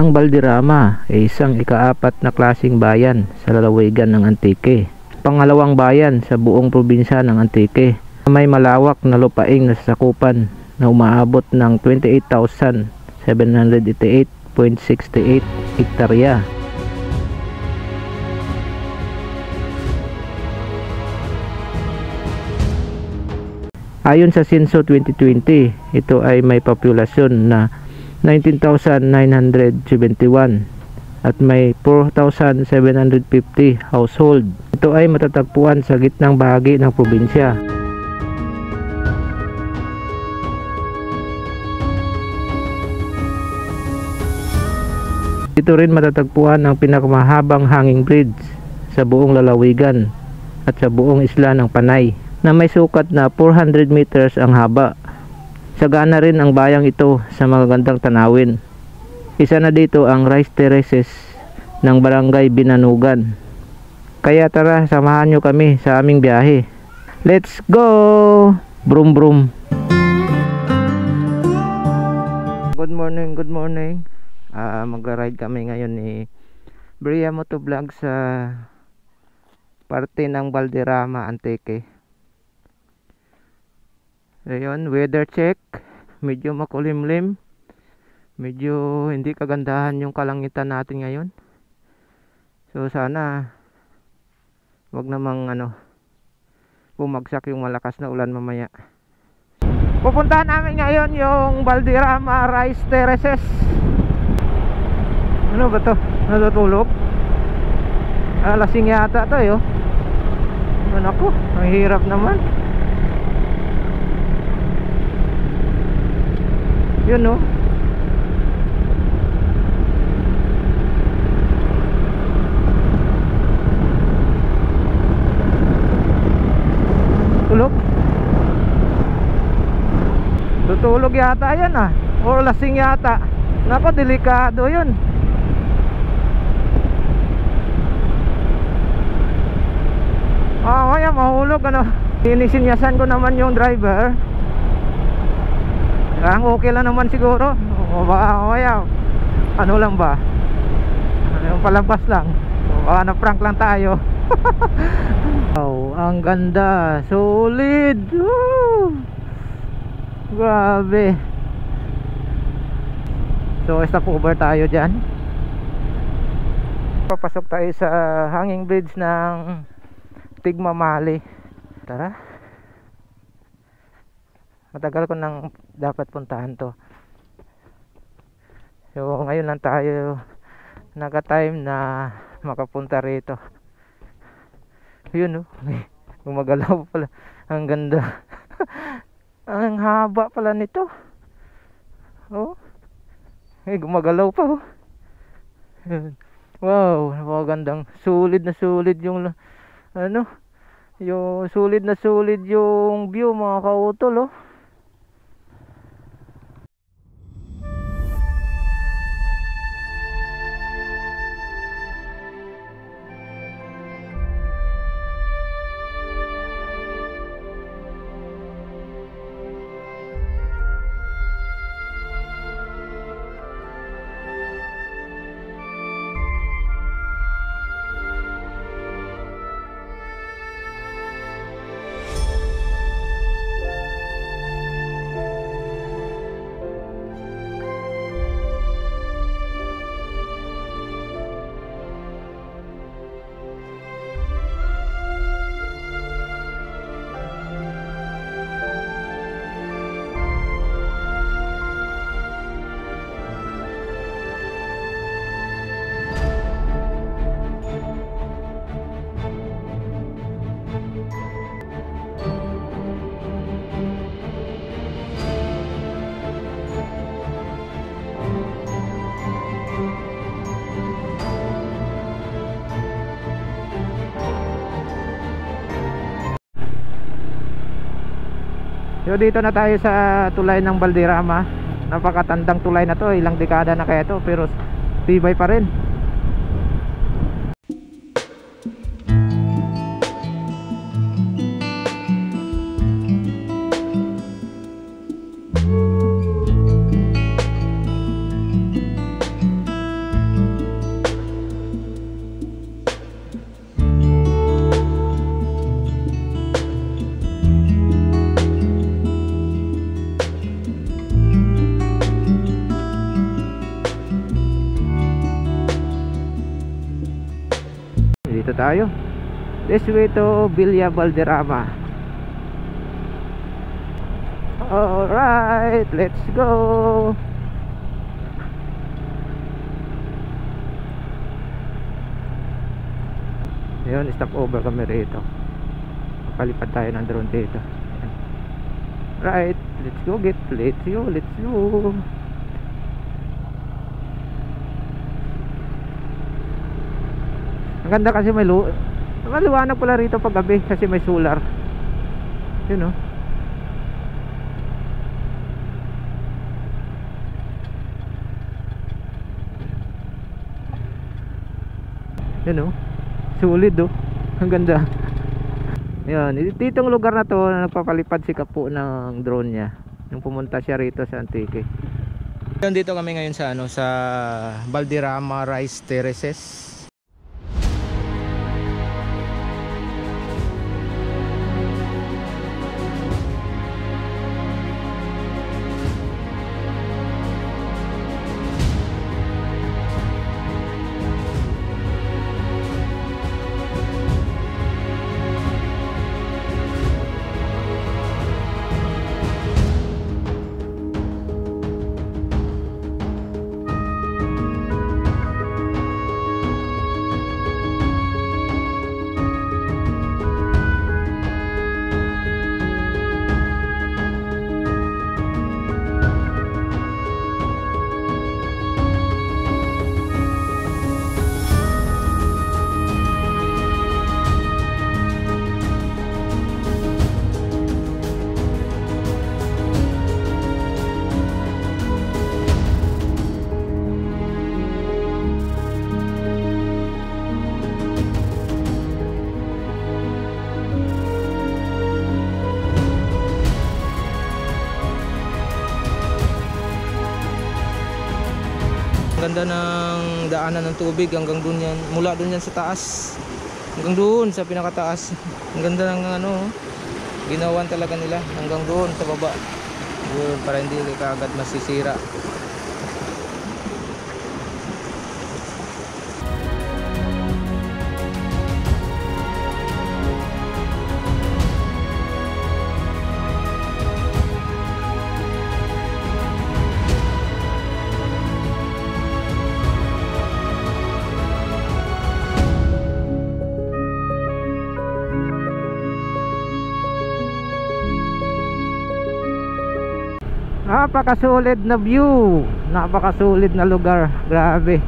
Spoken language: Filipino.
Ang Valderrama ay isang ikaapat na klaseng bayan sa lalawigan ng Antique. Pangalawang bayan sa buong probinsya ng Antique. May malawak na lupaing nasasakupan na umaabot ng 28,788.68 hektarya. Ayon sa Censo 2020, ito ay may populasyon na 19,971 at may 4,750 household. Ito ay matatagpuan sa gitnang bahagi ng probinsya. Dito rin matatagpuan ang pinakamahabang hanging bridge sa buong lalawigan at sa buong isla ng Panay na may sukat na 400 meters ang haba. Sagana rin ang bayang ito sa magagandang tanawin. Isa na dito ang rice terraces ng Barangay Binanugan. Kaya tara, samahan nyo kami sa aming biyahe. Let's go! Brum brum! Good morning, good morning. Magra-ride kami ngayon ni Bria Motovlog sa parte ng Valderrama, Antique. Ayun, weather check. Medyo makulimlim. Medyo hindi kagandahan yung kalangitan natin ngayon. So sana wag namang bumagsak yung malakas na ulan mamaya. Pupuntahan namin ngayon yung Valderrama Rice Terraces. Ano ba to? Natutulog? Lasing yata to yo. Ako, ang hirap naman. Yun no. Tulog. Tutulog yata yan or lasing yata. Nako, delikado yun. Kaya mahulog Sinisinyasan ko naman yung driver. Okay lang naman siguro. Baka kaya lang ba, yung palabas lang. Baka na-prank lang tayo. Oh, ang ganda. Solid. Woo! Grabe. So stop over tayo dyan. Papasok tayo sa hanging bridge ng Tigmamali. Tara. Matagal ko nang dapat puntahan to. So ngayon lang tayo naka-time na makapunta rito. Yun gumagalaw pala. Ang ganda. Ang haba pala nito. Gumagalaw pa Wow, napakagandang. Sulit na sulit yung yung sulit na sulit yung view, mga kautol. So dito na tayo sa tulay ng Valderrama. Napakatandang tulay na to, ilang dekada na kaya to, pero tibay pa rin. dito tayo. This way to Villa Valderrama. Alright, let's go. Ayun, stop over kami rito. Palipad tayo ng drone dito. Ayan. Right, let's go. Let's go. Ang ganda kasi maliwanag pala rito pag gabi kasi may solar. Yun, oh. Yun, oh. Sulit, oh. Ang ganda. Yan, ditong lugar na to na nagpapalipad si Kapo ng drone niya nung pumunta siya rito sa Antique. Dito kami ngayon sa sa Valderrama Rice Terraces. Ganda ng daanan ng tubig hanggang doon yan, mula doon yan sa taas hanggang doon sa pinakataas. Ang ganda ng ginawan talaga nila hanggang doon sa baba doon, para hindi kaagad masisira. Napakasulit na view, napakasulit na lugar, grabe.